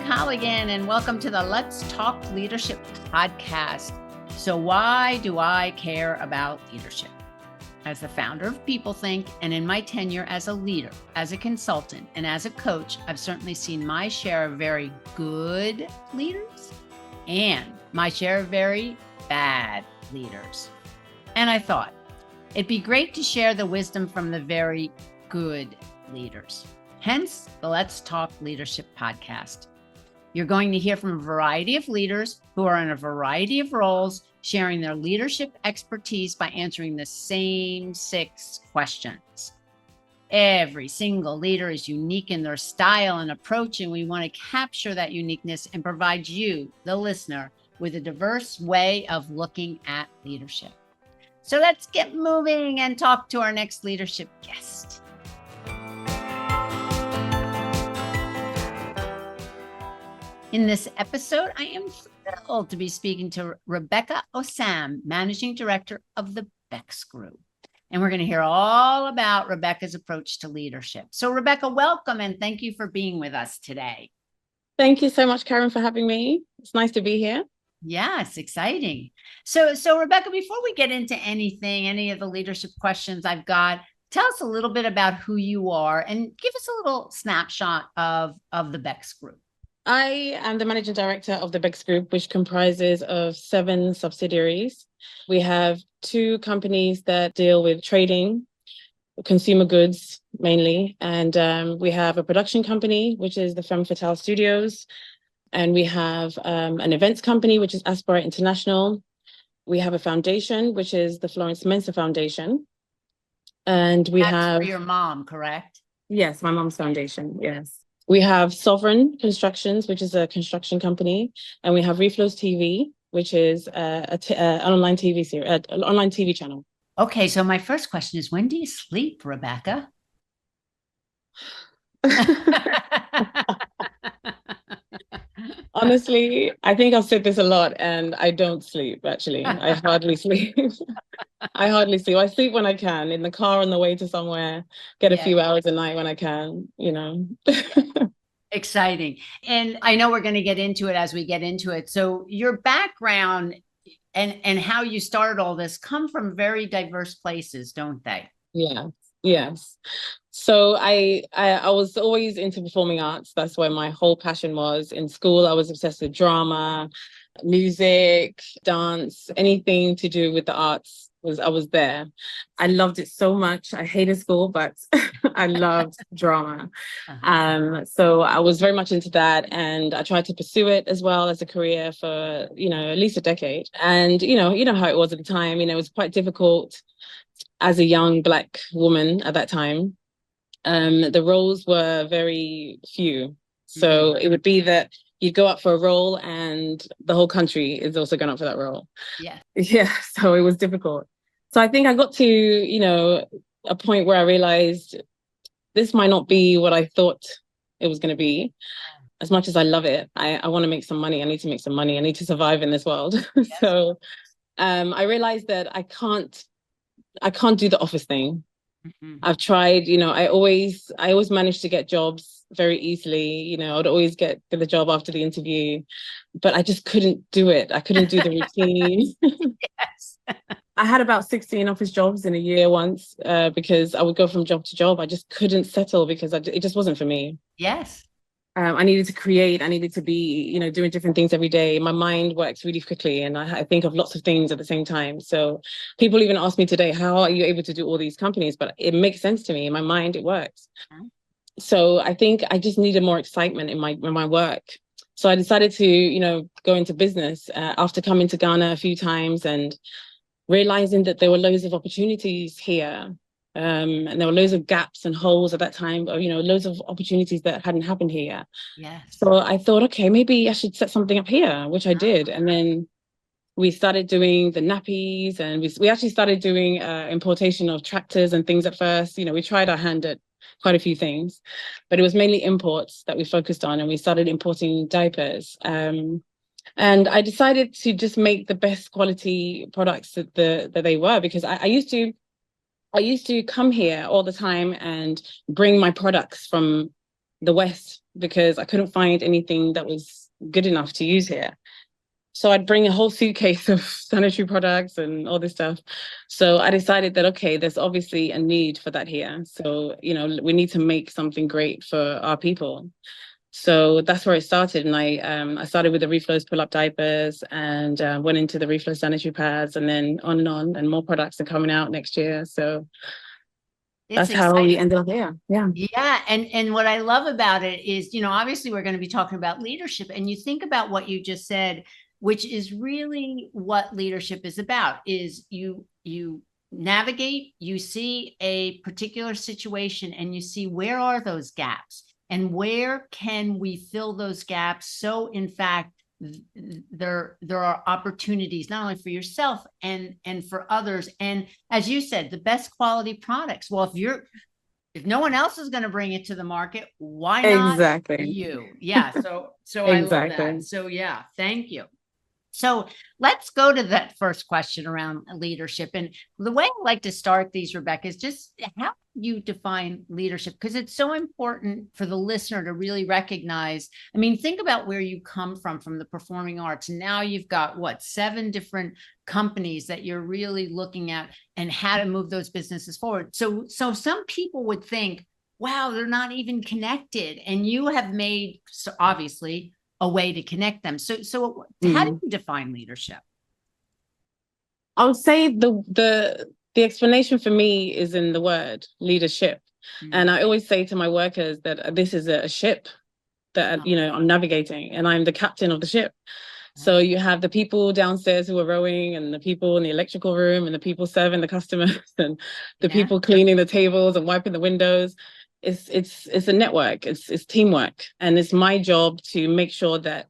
Halligan, and welcome to the Let's Talk Leadership podcast. So why do I care about leadership? As the founder of PeopleThink, and in my tenure as a leader, as a consultant, and as a coach, I've certainly seen my share of very good leaders and my share of very bad leaders. And I thought it'd be great to share the wisdom from the very good leaders. Hence the Let's Talk Leadership podcast. You're going to hear from a variety of leaders who are in a variety of roles, sharing their leadership expertise by answering the same 6 questions. Every single leader is unique in their style and approach, and we want to capture that uniqueness and provide you, the listener, with a diverse way of looking at leadership. So let's get moving and talk to our next leadership guest. In this episode, I am thrilled to be speaking to Rebecca Osam, Managing Director of the Bexx Group. And we're going to hear all about Rebecca's approach to leadership. So Rebecca, welcome and thank you for being with us today. Thank you so much, Karen, for having me. It's nice to be here. Yes, exciting. So Rebecca, before we get into any of the leadership questions I've got, tell us a little bit about who you are and give us a little snapshot of the Bexx Group. I am the Managing Director of the Bexx Group, which comprises of 7 subsidiaries. We have 2 companies that deal with trading, consumer goods mainly, and we have a production company, which is the Femme Fatale Studios, and we have an events company, which is Aspirate International. We have a foundation, which is the Florence Mensa Foundation, and That's for your mom, correct? Yes, my mom's foundation, yes. We have Sovereign Constructions, which is a construction company, and we have Reflows TV, which is an online TV series, an online TV channel. Okay, so my first question is, when do you sleep, Rebecca? Honestly, I think I've said this a lot, and I don't sleep, actually. I hardly sleep. I sleep when I can, in the car on the way to somewhere, get a few hours a night when I can, Exciting. And I know we're going to get into it as we get into it. So your background and how you started all this come from very diverse places, don't they? Yeah. Yes. So I was always into performing arts. That's where my whole passion was. In school, I was obsessed with drama, music, dance, anything to do with the arts. I was there. I loved it so much. I hated school, but I loved drama. So I was very much into that, and I tried to pursue it as well as a career for, at least a decade. And, you know how it was at the time, it was quite difficult as a young Black woman at that time. The roles were very few. So it would be that you'd go up for a role and the whole country is also going up for that role. Yeah. So it was difficult. So I think I got to, a point where I realized this might not be what I thought it was going to be. As much as I love it, I want to make some money. I need to make some money. I need to survive in this world. Yes. So I realized that I can't do the office thing. I've tried, I always managed to get jobs very easily. I'd always get the job after the interview, but I just couldn't do it. I couldn't do the routine. Yes. I had about 16 office jobs in a year once because I would go from job to job. I just couldn't settle because it just wasn't for me. Yes. I needed to create. I needed to be, doing different things every day. My mind works really quickly and I think of lots of things at the same time. So people even ask me today, how are you able to do all these companies? But it makes sense to me. In my mind, it works. So I think I just needed more excitement in my work. So I decided to, go into business after coming to Ghana a few times and realizing that there were loads of opportunities here. And there were loads of gaps and holes at that time, loads of opportunities that hadn't happened here. Yes. So I thought, okay, maybe I should set something up here, which I did. And then we started doing the nappies, and we actually started doing importation of tractors and things at first. We tried our hand at quite a few things, but it was mainly imports that we focused on, and we started importing diapers. And I decided to just make the best quality products that they were, because I used to come here all the time and bring my products from the West because I couldn't find anything that was good enough to use here. So I'd bring a whole suitcase of sanitary products and all this stuff. So I decided that, okay, there's obviously a need for that here. So, we need to make something great for our people. So that's where it started. And I started with the reflows pull-up diapers and went into the reflow sanitary pads, and then on, and more products are coming out next year. So that's how we ended up there. Yeah. Yeah. And what I love about it is, obviously we're going to be talking about leadership, and you think about what you just said, which is really what leadership is about, is you navigate, you see a particular situation and you see where are those gaps and where can we fill those gaps. So in fact, there are opportunities not only for yourself and for others. And as you said, the best quality products. Well, if no one else is going to bring it to the market, why not Exactly. you? Yeah. So Exactly. I love that. So yeah, thank you. So let's go to that first question around leadership. And the way I like to start these, Rebecca, is just how you define leadership, because it's so important for the listener to really recognize. I mean, think about where you come from the performing arts. Now you've got 7 different companies that you're really looking at and how to move those businesses forward. So some people would think, wow, they're not even connected. And you have made, so obviously, a way to connect them. So how do you define leadership? I would say the explanation for me is in the word leadership. And I always say to my workers that this is a ship that, I'm navigating, and I'm the captain of the ship. So you have the people downstairs who are rowing, and the people in the electrical room, and the people serving the customers, and the people cleaning the tables and wiping the windows. It's a network, it's teamwork. And it's my job to make sure that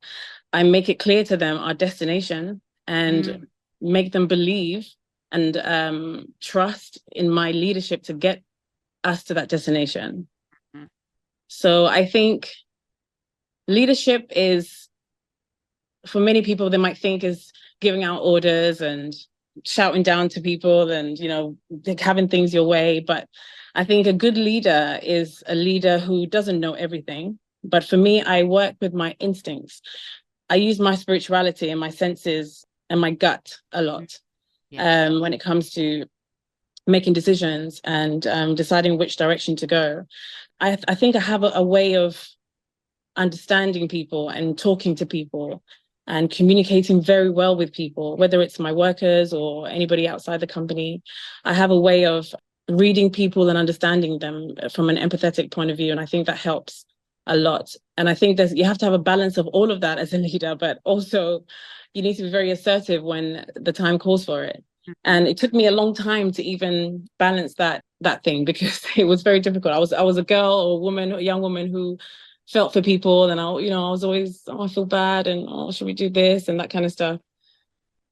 I make it clear to them our destination, and make them believe and trust in my leadership to get us to that destination. So I think leadership is, for many people, they might think is giving out orders and shouting down to people and, having things your way. But I think a good leader is a leader who doesn't know everything. But for me, I work with my instincts. I use my spirituality and my senses and my gut a lot when it comes to making decisions and deciding which direction to go. I think I have a way of understanding people and talking to people and communicating very well with people, whether it's my workers or anybody outside the company. I have a way of reading people and understanding them from an empathetic point of view. And I think that helps a lot. And I think you have to have a balance of all of that as a leader, but also you need to be very assertive when the time calls for it. And it took me a long time to even balance that thing, because it was very difficult. I was a girl or a woman, a young woman who felt for people, and I was always, I feel bad, and should we do this and that kind of stuff.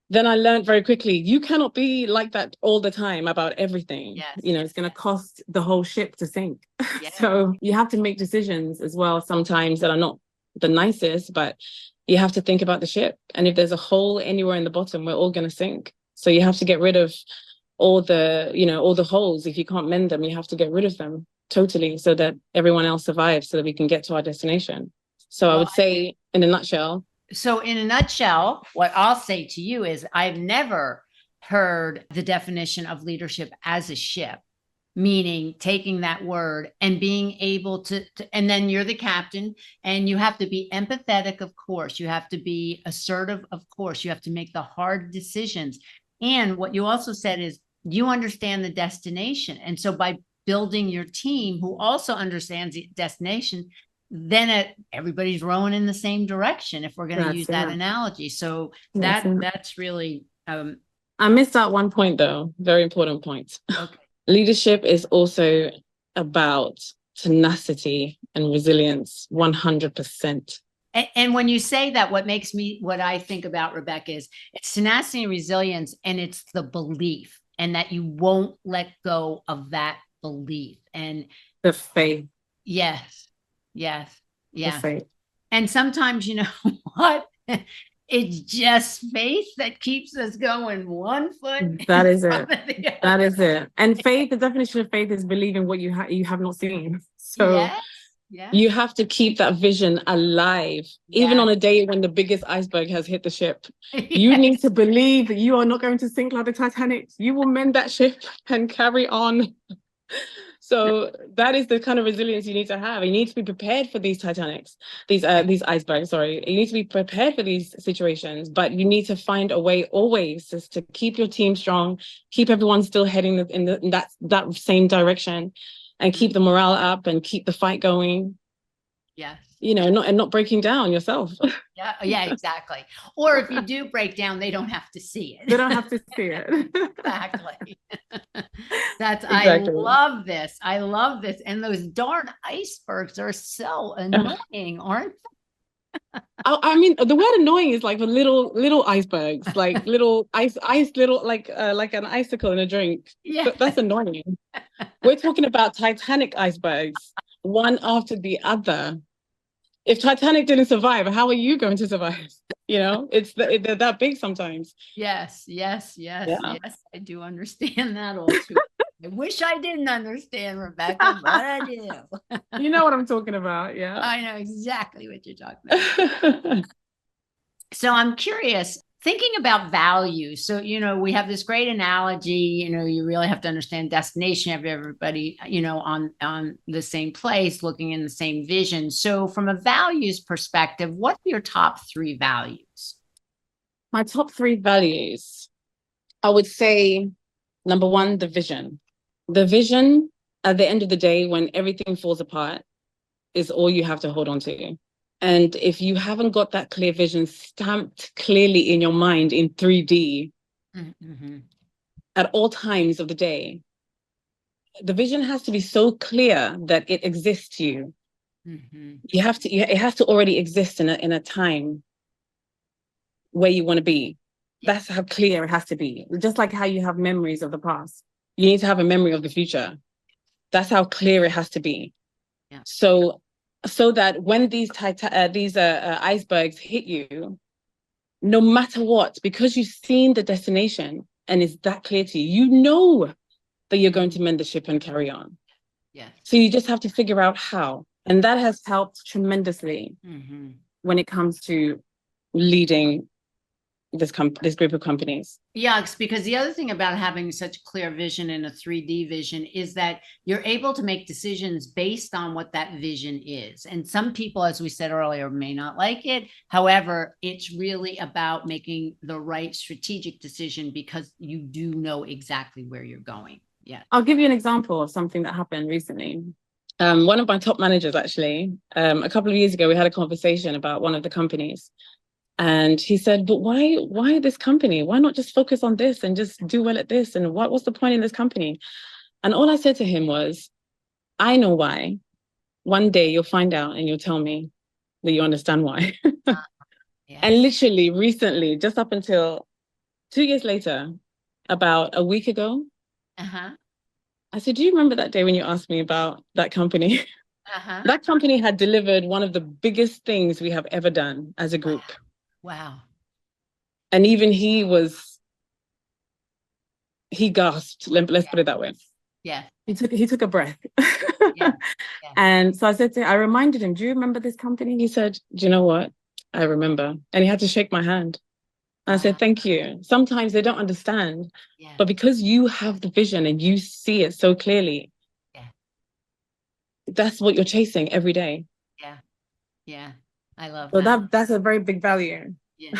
Then I learned very quickly, you cannot be like that all the time about everything. It's going to cost the whole ship to sink. So you have to make decisions as well sometimes that are not the nicest, but you have to think about the ship. And if there's a hole anywhere in the bottom, we're all going to sink. So you have to get rid of all the holes. If you can't mend them, you have to get rid of them totally, so that everyone else survives, so that we can get to our destination. So I would say, in a nutshell. So in a nutshell, what I'll say to you is, I've never heard the definition of leadership as a ship, meaning taking that word and being able to, and then you're the captain, and you have to be empathetic, of course. You have to be assertive, of course. You have to make the hard decisions. And what you also said is, you understand the destination. And so by building your team who also understands the destination, then everybody's rowing in the same direction, if we're going to use that analogy. So that's really I missed out one point, though. Very important point. Okay. Leadership is also about tenacity and resilience, 100%. And when you say that, what I think about, Rebecca, is it's tenacity and resilience, and it's the belief, and that you won't let go of that belief and the faith. Yes. The faith. And sometimes, you know what? It's just faith that keeps us going one foot. That is it. That is it. And faith, the definition of faith is believing what you have not seen. So Yeah. You have to keep that vision alive, even Yeah. on a day when the biggest iceberg has hit the ship. You need Yes. to believe that you are not going to sink like the Titanic. You will mend that ship and carry on. So that is the kind of resilience you need to have. You need to be prepared for these Titanics, these icebergs. Sorry, you need to be prepared for these situations, but you need to find a way always just to keep your team strong, keep everyone still heading in that same direction, and keep the morale up and keep the fight going. Yes. Not breaking down yourself. Yeah, yeah, exactly. Or if you do break down, they don't have to see They it. don't have to see it. Exactly. I Exactly. love this. I love this. And those darn icebergs are so annoying, aren't I mean, the word annoying is like for little icebergs, like little little like an icicle in a drink. they? Yeah. That's annoying. We're talking about Titanic icebergs, one after the other. If Titanic didn't survive, how are you going to survive? They're that big sometimes. Yes, yes, yes, Yeah. yes. I do understand that all too. I wish I didn't understand, Rebecca, but I do. You know what I'm talking about, yeah. I know exactly what you're talking about. So I'm curious, thinking about values. So, we have this great analogy, you really have to understand destination, have everybody, on the same place, looking in the same vision. So from a values perspective, what are your top 3 values? My top 3 values, I would say, number 1, the vision. The vision at the end of the day, when everything falls apart, is all you have to hold on to. And if you haven't got that clear vision stamped clearly in your mind in 3D Mm-hmm. at all times of the day, the vision has to be so clear that it exists to you. Mm-hmm. It has to already exist in a time where you want to be. Yeah. That's how clear it has to be. Just like how you have memories of the past, you need to have a memory of the future. That's how clear it has to be. Yeah. So that when these icebergs hit you, no matter what, because you've seen the destination and it's that clear to you, you know that you're going to mend the ship and carry on. Yes. So you just have to figure out how. And that has helped tremendously when it comes to leading this group of companies. Yeah, it's because the other thing about having such clear vision and a 3D vision is that you're able to make decisions based on what that vision is. And some people, as we said earlier, may not like it. However, it's really about making the right strategic decision because you do know exactly where you're going. Yeah. I'll give you an example of something that happened recently. One of my top managers, actually, a couple of years ago, we had a conversation about one of the companies. And he said, but why this company? Why not just focus on this and just do well at this? And what's the point in this company? And all I said to him was, I know why. One day you'll find out and you'll tell me that you understand why. Yes. And literally recently, just up until 2 years later, about a week ago, I said, do you remember that day when you asked me about that company? That company had delivered one of the biggest things we have ever done as a group. Wow. And even he gasped, let's put it that way. Yeah. He took a breath. Yeah. And so I reminded him, do you remember this company? He said, do you know what? I remember. And he had to shake my hand. And I said, thank you. Sometimes they don't understand, but because you have the vision and you see it so clearly, that's what you're chasing every day. Yeah. Yeah. I love So that. that's a very big value. Yeah.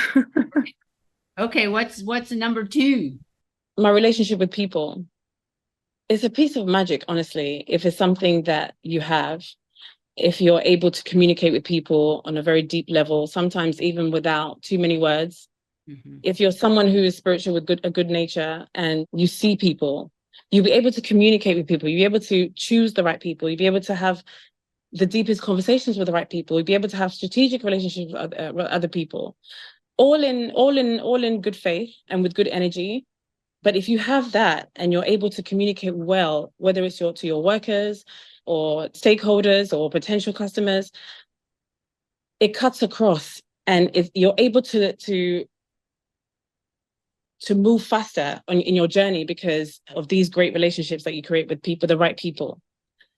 Okay. What's number 2? My relationship with people. It's a piece of magic, honestly, if it's something that you have, if you're able to communicate with people on a very deep level, sometimes even without too many words. If you're someone who is spiritual with a good nature and you see people, you'll be able to communicate with people. You'll be able to choose the right people. You'll be able to have the deepest conversations with the right people. You'll be able to have strategic relationships with other people, all in good faith and with good energy. But if you have that and you're able to communicate well, whether it's to your workers or stakeholders or potential customers, it cuts across, and you're able to move faster in your journey because of these great relationships that you create with people, the right people.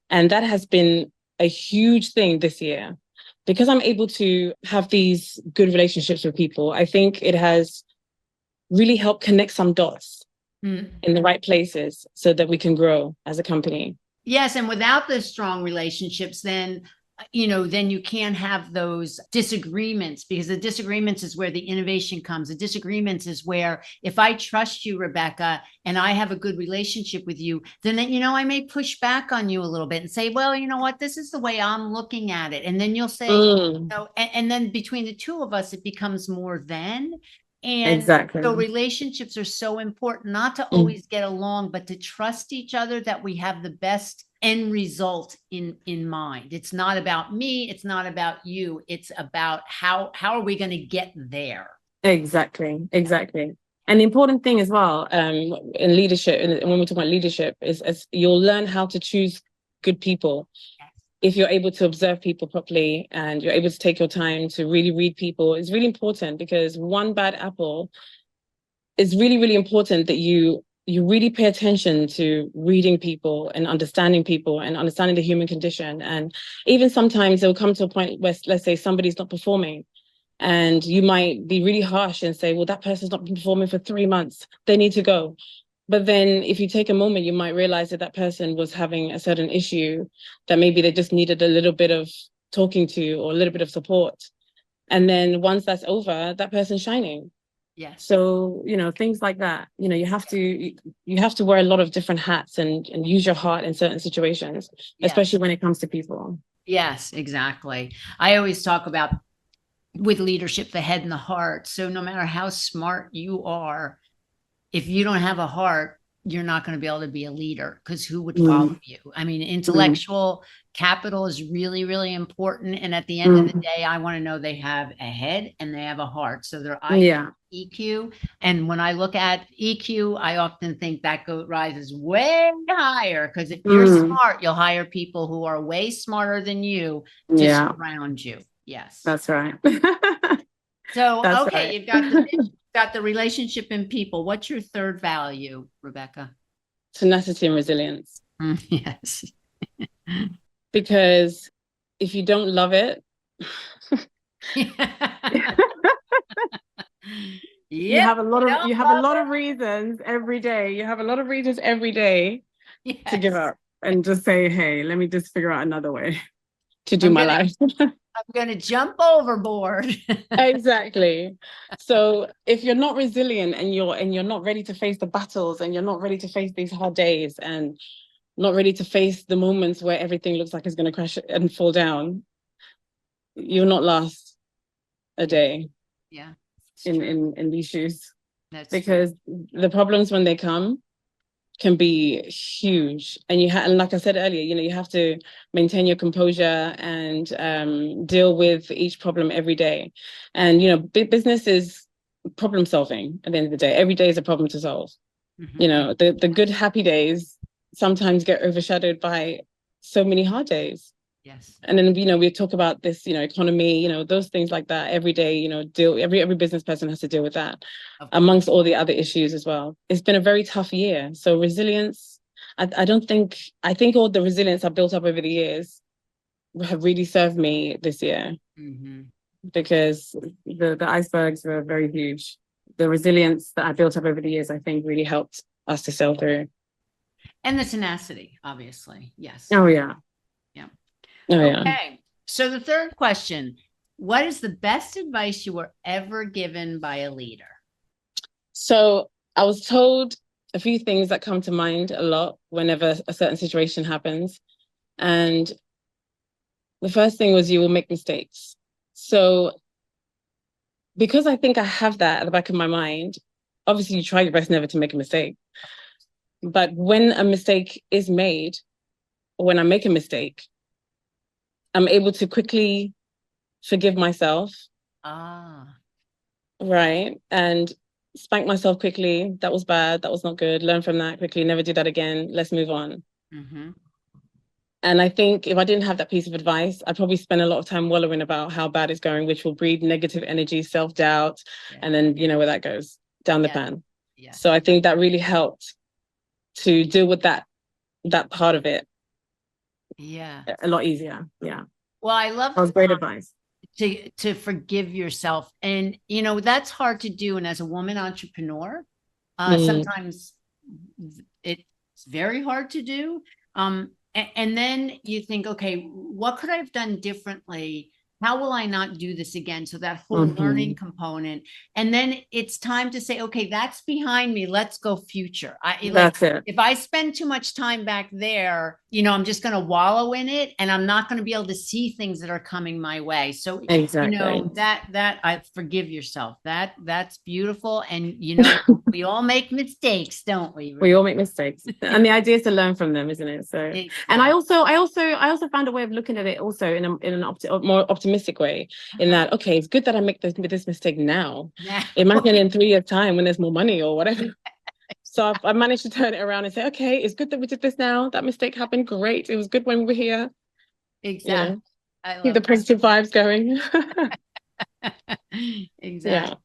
And that has been a huge thing this year. Because I'm able to have these good relationships with people, I think it has really helped connect some dots in the right places so that we can grow as a company. Yes. And without those strong relationships, then, then you can't have those disagreements, because the disagreements is where the innovation comes. The disagreements is where, if I trust you, Rebecca, and I have a good relationship with you, then, I may push back on you a little bit and say, well, you know what, this is the way I'm looking at it. And then you'll say, and then between the two of us, it becomes more then. And exactly. So relationships are so important, not to always get along, but to trust each other, that we have the best end result in mind. It's not about me. It's not about you. It's about how are we going to get there? Exactly. And the important thing as well, in leadership, and when we're talking about leadership, is you'll learn how to choose good people. If you're able to observe people properly and you're able to take your time to really read people, it's really important, because one bad apple is really, really important that you really pay attention to reading people and understanding the human condition. And even sometimes it'll come to a point where, let's say, somebody's not performing, and you might be really harsh and say, well, that person's not been performing for 3 months, they need to go. But then if you take a moment, you might realize that person was having a certain issue that maybe they just needed a little bit of talking to or a little bit of support. And then once that's over, that person's shining. Yes. So, things like that, you have to wear a lot of different hats and use your heart in certain situations, especially when it comes to people. Yes, exactly. I always talk about, with leadership, the head and the heart. So no matter how smart you are, if you don't have a heart, you're not going to be able to be a leader, because who would follow you? I mean, intellectual capital is really, really important. And at the end of the day, I want to know they have a head and they have a heart. So they're EQ. And when I look at EQ, I often think that rises way higher, because if you're smart, you'll hire people who are way smarter than you to surround you. Yes. That's right. So, okay, you've got the relationship in people. What's your third value, Rebecca? Tenacity and resilience. Yes. Because if you don't love it, you have a lot of reasons every day. You have a lot of reasons every day to give up and just say, hey, let me just figure out another way to do my life. I'm going to jump overboard. Exactly. So if you're not resilient and you're not ready to face the battles, and you're not ready to face these hard days, and not ready to face the moments where everything looks like it's going to crash and fall down, you'll not last a day. Yeah. In these shoes. That's because the problems, when they come, can be huge, and and like I said earlier, you have to maintain your composure and deal with each problem every day. And business is problem solving. At the end of the day, every day is a problem to solve. The good happy days sometimes get overshadowed by so many hard days. Yes. And then we talk about this economy, those things like that every day. Every business person has to deal with that, amongst all the other issues as well. It's been a very tough year. So resilience, I think all the resilience I built up over the years have really served me this year, because the icebergs were very huge. The resilience that I built up over the years, I think, really helped us to sail through. And the tenacity, obviously. Yes. Oh yeah. Okay. So the third question: what is the best advice you were ever given by a leader? So I was told a few things that come to mind a lot whenever a certain situation happens. And the first thing was, you will make mistakes. So because I think I have that at the back of my mind, obviously you try your best never to make a mistake. But when a mistake is made, or when I make a mistake, I'm able to quickly forgive myself. Right. And spank myself quickly. That was bad. That was not good. Learn from that quickly. Never do that again. Let's move on. And I think if I didn't have that piece of advice, I'd probably spend a lot of time wallowing about how bad it's going, which will breed negative energy, self-doubt. And then, where that goes, down the pan. So I think that really helped to deal with that part of it Yeah. a lot easier. Yeah. Well, I love That was great advice. to forgive yourself. And, that's hard to do. And as a woman entrepreneur, Mm, sometimes it's very hard to do. And then you think, okay, what could I have done differently? How will I not do this again? So that whole learning mhm. component. And then it's time to say, okay, that's behind me. Let's go future. That's it. If I spend too much time back there, I'm just going to wallow in it and I'm not going to be able to see things that are coming my way. So, Exactly. that I forgive yourself. That's beautiful. And, we all make mistakes, don't we? We all make mistakes, and the idea is to learn from them, isn't it? So, and Exactly. I also found a way of looking at it also a more optimistic way. In that, okay, it's good that I make this mistake now. Now, Imagine in 3 years' time when there's more money or whatever. So I managed to turn it around and say, okay, it's good that we did this now. That mistake happened. Great. It was good when we were here. You exactly. know, I keep the love positive vibes going. that. Yeah. Exactly.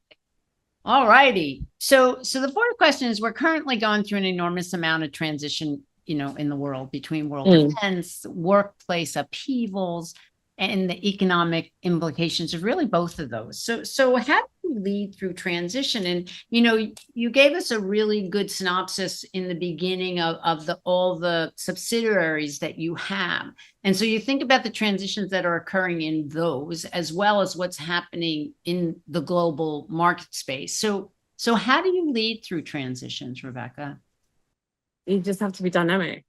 All righty. So the fourth question is, we're currently going through an enormous amount of transition, in the world, between world Mm. events, workplace upheavals, and the economic implications of really both of those. So how do you lead through transition? And you gave us a really good synopsis in the beginning of all the subsidiaries that you have. And so you think about the transitions that are occurring in those, as well as what's happening in the global market space. So how do you lead through transitions, Rebecca? You just have to be dynamic.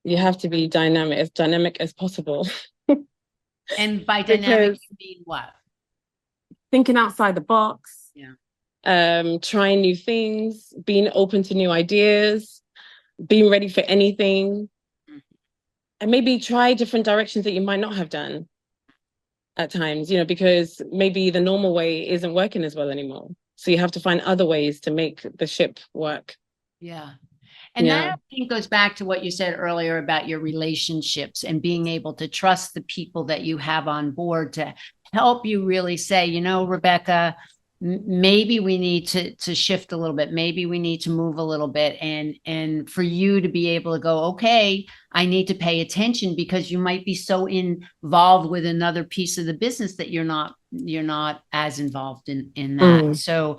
You have to be as dynamic as possible. And by dynamic, Because you mean what? thinking outside the box, Yeah. trying new things, being open to new ideas, being ready for anything, Mhm. and maybe try different directions that you might not have done at times, because maybe the normal way isn't working as well anymore. So you have to find other ways to make the ship work. Yeah. And that, Yeah. I think, goes back to what you said earlier about your relationships and being able to trust the people that you have on board to help you really say, Rebecca, maybe we need to shift a little bit. Maybe we need to move a little bit. And for you to be able to go, okay, I need to pay attention, because you might be so involved with another piece of the business that you're not as involved in that. Mm, So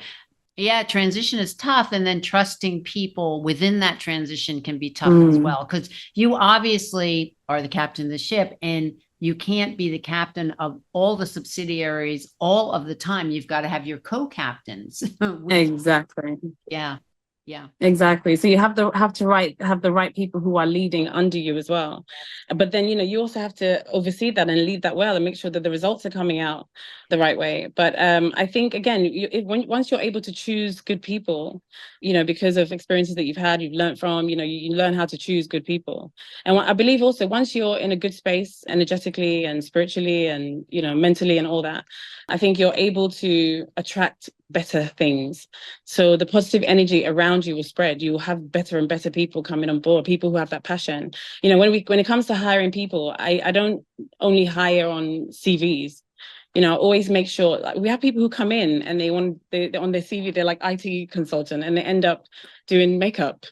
yeah, transition is tough. And then trusting people within that transition can be tough as mm, well, because you obviously are the captain of the ship and you can't be the captain of all the subsidiaries all of the time. You've got to have your co-captains with, exactly. yeah, yeah, Exactly. So you have the right people who are leading under you as well. But then, you also have to oversee that and lead that well and make sure that the results are coming out the right way. But I think again, once you're able to choose good people, because of experiences that you've learned from, you learn how to choose good people. And I believe also once you're in a good space, energetically and spiritually and mentally and all that, I think you're able to attract better things. So the positive energy around you will spread. You will have better and better people coming on board, people who have that passion. When it comes to hiring people, I don't only hire on CVs. I always make sure, like, we have people who come in and they're on their CV, they're like IT consultant and they end up doing makeup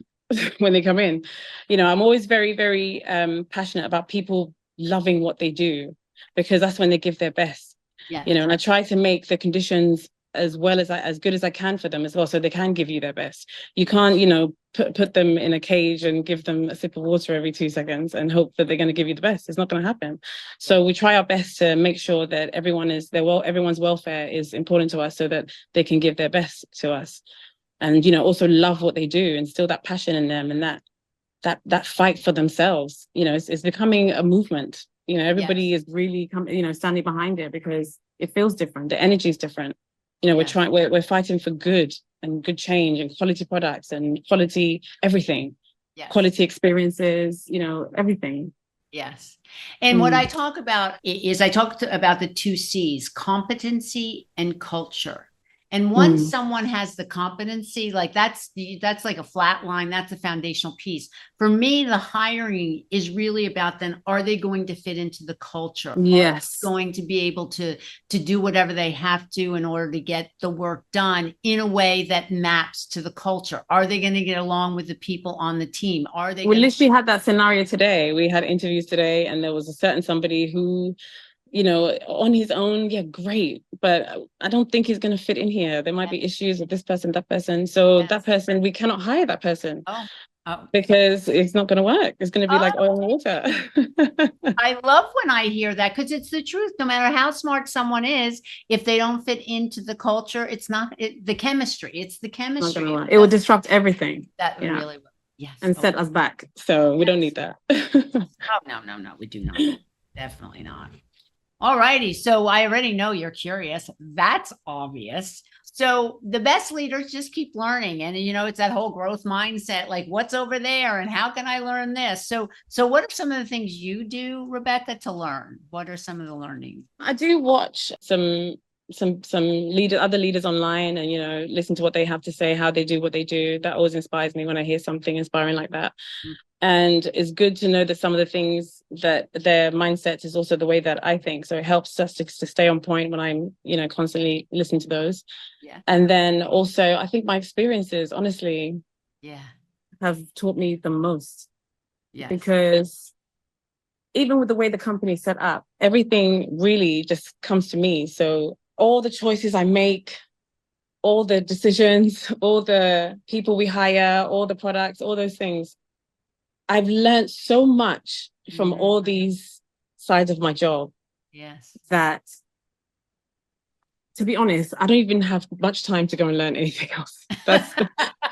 when they come in. I'm always very, very passionate about people loving what they do, because that's when they give their best. yeah, And I try to make the conditions as good as I can for them as well, so they can give you their best. You can't, put them in a cage and give them a sip of water every 2 seconds and hope that they're going to give you the best. It's not going to happen. So we try our best to make sure that everyone's welfare is important to us, so that they can give their best to us, and also love what they do, instill that passion in them, and that fight for themselves. It's becoming a movement. Everybody yes, is really standing behind it, because it feels different. The energy is different. yes, We're fighting for good and good change and quality products and quality everything, yes. quality experiences, everything. Yes. And what I Mm, talk about is I talk about the two C's, competency and culture. And once someone has the competency, like that's like a flat line, that's a foundational piece. For me, the hiring is really about then, are they going to fit into the culture? Yes. Are they going to be able to do whatever they have to in order to get the work done in a way that maps to the culture? Are they going to get along with the people on the team? Are they We going literally had that scenario today. We had interviews today, and there was a certain somebody who, you know, on his own, yeah, great, but I don't think he's going to fit in here. There might be issues with this person, that person. So that person, we cannot hire that person because it's not going to work. It's going to be like oil and water. I love when I hear that, because it's the truth. No matter how smart someone is, if they don't fit into the culture, it's not the chemistry. It's the chemistry. It will disrupt everything. That really will. Yes. And set us back. So we don't need that. Oh, no, we do not. Definitely not. All righty. So I already know you're curious. That's obvious. So the best leaders just keep learning. And, you know, it's that whole growth mindset, like what's over there and how can I learn this? So what are some of the things you do, Rebecca, to learn? What are some of the learning? I do watch some other leaders online, and, you know, listen to what they have to say, how they do what they do. That always inspires me when I hear something inspiring like that. And it's good to know that some of the things that their mindset is also the way that I think. So it helps us to stay on point when I'm, you know, constantly listening to those. And then also, I think my experiences, honestly, have taught me the most. Because even with the way the company is set up, everything really just comes to me. So all the choices I make, all the decisions, all the people we hire, all the products, all those things, I've learned so much from all these sides of my job. That, to be honest, I don't even have much time to go and learn anything else.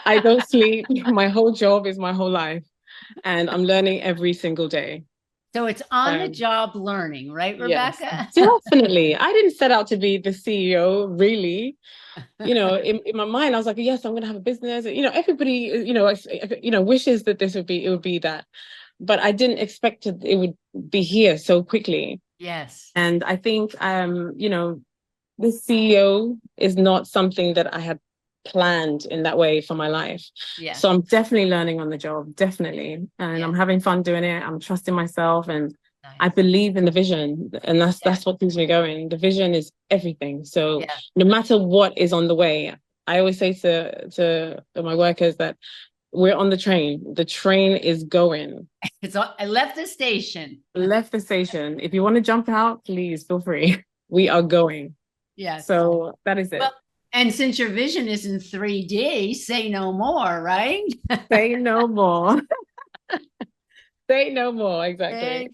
I don't sleep. My whole job is my whole life, and I'm learning every single day. So it's on the job learning, right, Rebecca? Yes, definitely. I didn't set out to be the CEO, really. You know, in my mind, I was like, yes, I'm going to have a business. You know, everybody, wishes that it would be that. But I didn't expect it would be here so quickly. Yes. And I think, this CEO is not something that I had planned in that way for my life. So I'm definitely learning on the job, definitely. And I'm having fun doing it. I'm trusting myself, and I believe in the vision, and that's what keeps me going. The vision is everything. So no matter what is on the way, I always say to my workers that we're on the train. The train is going. I left the station. Left the station. If you want to jump out, please feel free. We are going. So that is it. Well, and since your vision is in 3D, say no more, right? Say no more. Say no more, exactly.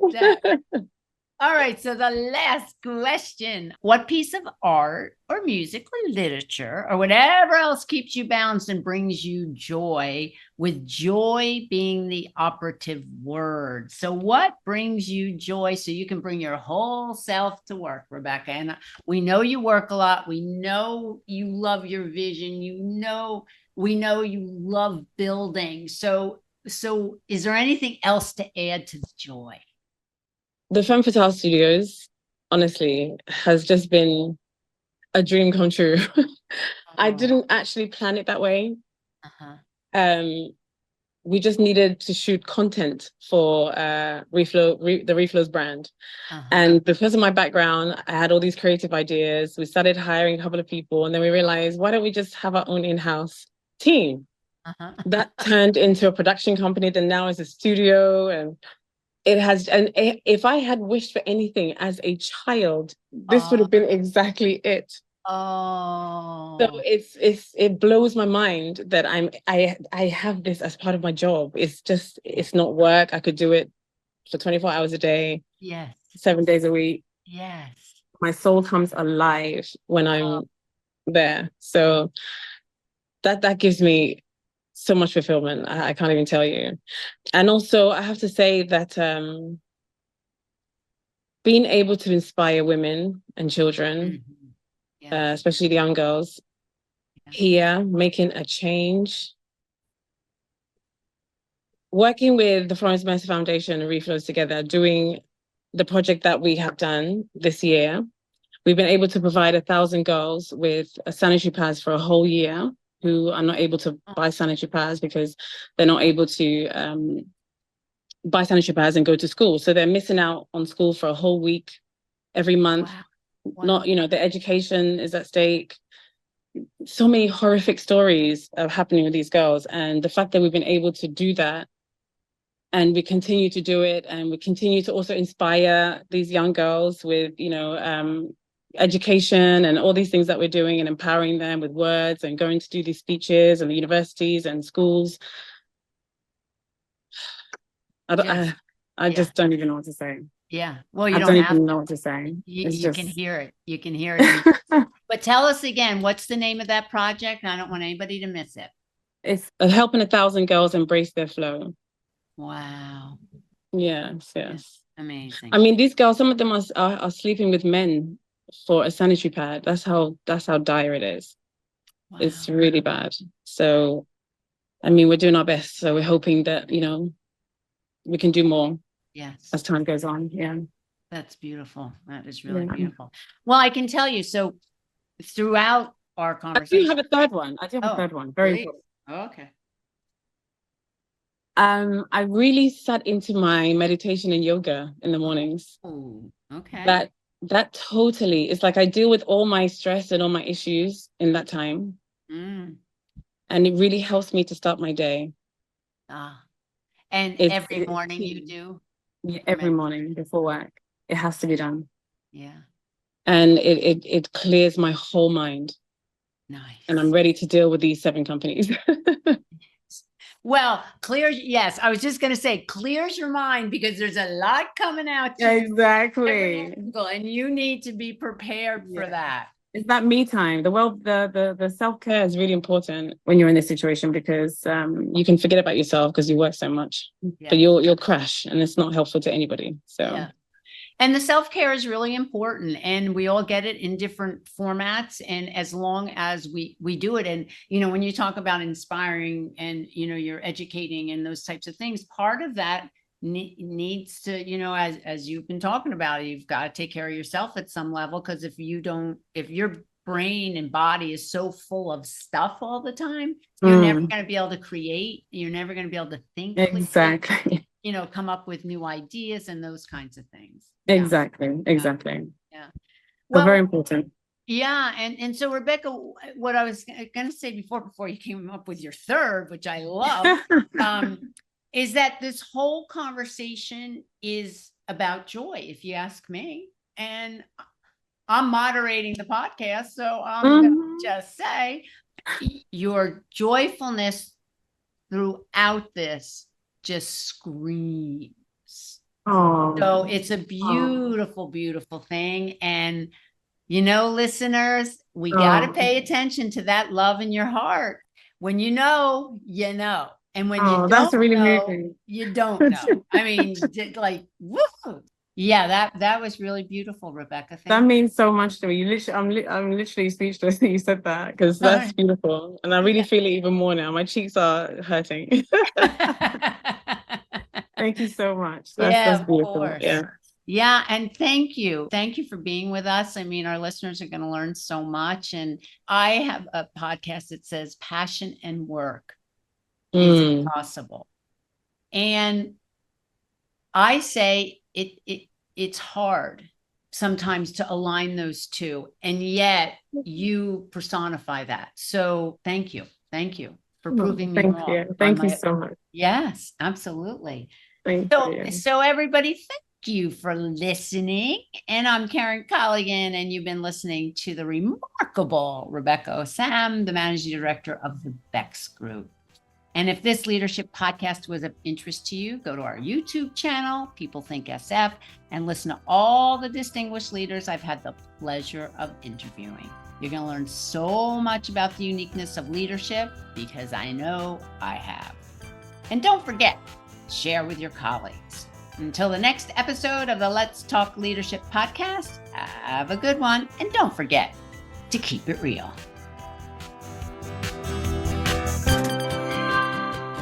All right, so the last question. What piece of art or music or literature or whatever else keeps you balanced and brings you joy, with joy being the operative word? So what brings you joy so you can bring your whole self to work, Rebecca? And we know you work a lot. We know you love your vision. We know you love building. So is there anything else to add to the joy? The Femme Fatale Studios, honestly, has just been a dream come true. I didn't actually plan it that way. We just needed to shoot content for the Reflows brand. And because of my background, I had all these creative ideas. We started hiring a couple of people, and then we realized, why don't we just have our own in-house team? That turned into a production company, then now is a studio, and if I had wished for anything as a child, this would have been exactly it. So it blows my mind that I have this as part of my job. It's not work. I could do it for 24 hours a day. 7 days a week. My soul comes alive when I'm there. So that gives me so much fulfillment. I can't even tell you. And also, I have to say that being able to inspire women and children, especially the young girls, here, making a change, working with the Florence Mercer Foundation and Reflows together, doing the project that we have done this year, We've been able to provide 1,000 girls with sanitary pads for a whole year who are not able to buy sanitary pads because they're not able to buy sanitary pads and go to school. So they're missing out on school for a whole week every month. Wow. Wow. Not, their education is at stake. So many horrific stories are happening with these girls. And the fact that we've been able to do that, and we continue to do it, and we continue to also inspire these young girls with, education and all these things that we're doing, and empowering them with words and going to do these speeches in the universities and schools. I just don't even know what to say. Yeah. Well, you I don't even know what to say. You can hear it. You can hear it. But tell us again, what's the name of that project? I don't want anybody to miss it. It's helping 1,000 girls embrace their flow. Wow. Yes. Amazing. I mean, these girls, some of them are sleeping with men for a sanitary pad. That's how dire it is. Wow. It's really bad. So, I mean, we're doing our best. So we're hoping that, we can do more. Yes. As time goes on. Yeah. That's beautiful. That is really beautiful. Well, I can tell you, so throughout our conversation. I do have a third one. Very important. Oh, okay. I really sat into my meditation and yoga in the mornings. Oh, okay. That totally, it's like I deal with all my stress and all my issues in that time. And it really helps me to start my day. And every morning you do? Yeah, every morning before work. It has to be done. Yeah. And it clears my whole mind. Nice. And I'm ready to deal with these 7 companies. Well, yes. I was just going to say, clears your mind because there's a lot coming out. Exactly. And you need to be prepared for that. It's that me time. The self-care is really important when you're in this situation, because you can forget about yourself because you work so much. Yeah. But you'll crash, and it's not helpful to anybody. So. Yeah. And the self-care is really important, and we all get it in different formats. And as long as we do it, and, when you talk about inspiring and, you're educating and those types of things, part of that needs to, as you've been talking about, you've got to take care of yourself at some level. Because if your brain and body is so full of stuff all the time, you're never going to be able to create. You're never going to be able to think. Exactly. Come up with new ideas and those kinds of things. Exactly. Yeah. Well, very important. Yeah. And so, Rebecca, what I was going to say before you came up with your third, which I love, is that this whole conversation is about joy, if you ask me. And I'm moderating the podcast, so I'm going to just say your joyfulness throughout this just screams. Oh, so it's a beautiful, beautiful thing. And, listeners, we got to pay attention to that love in your heart. When you know. And when you don't that's really know, you don't know. I mean, like, woo. Yeah, that was really beautiful, Rebecca. That means so much to me. I'm literally speechless that you said that, because that's beautiful. And I really feel it even more now. My cheeks are hurting. Thank you so much. That's beautiful. Yeah. And thank you. Thank you for being with us. I mean, our listeners are going to learn so much. And I have a podcast that says passion and work is possible. And I say it's hard sometimes to align those two. And yet you personify that. So thank you. Thank you for proving me wrong. Thank you so much. Yes, absolutely. So everybody, thank you for listening. And I'm Karen Colligan, and you've been listening to the remarkable Rebecca Osam, the Managing Director of the Bexx Group. And if this leadership podcast was of interest to you, go to our YouTube channel, People Think SF, and listen to all the distinguished leaders I've had the pleasure of interviewing. You're going to learn so much about the uniqueness of leadership, because I know I have. And don't forget, share with your colleagues. Until the next episode of the Let's Talk Leadership podcast, have a good one. And don't forget to keep it real.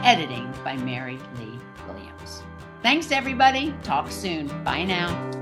Editing by Mary Lee Williams. Thanks, everybody. Talk soon. Bye now.